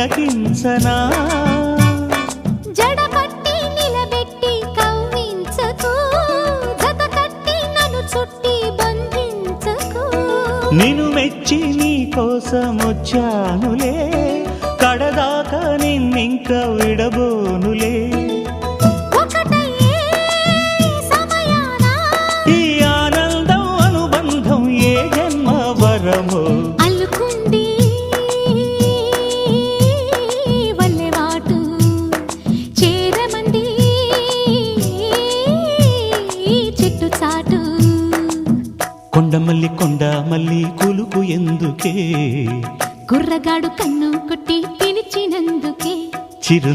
తిలకించనా జడపట్టి నిలబెట్టి కవ్వించకు జత కట్టి నన్ను చుట్టి బంధించకు నిన్ను మెచ్చి నీ కోసం వచ్చానులే కడదాకా నిన్నింక విడబోనులే ఒకటయ్యే సమయాన ఈ ఆనందం అనుబంధం ఏ జన్మ వరమో అల్లుకుంది వల్లెవాటు చేరమంది చెట్టు చాటు కొండ మల్లి కులుకు ఎందుకే కుర్రగాడు కన్ను కొట్టి పిలిచినందుకే చిరు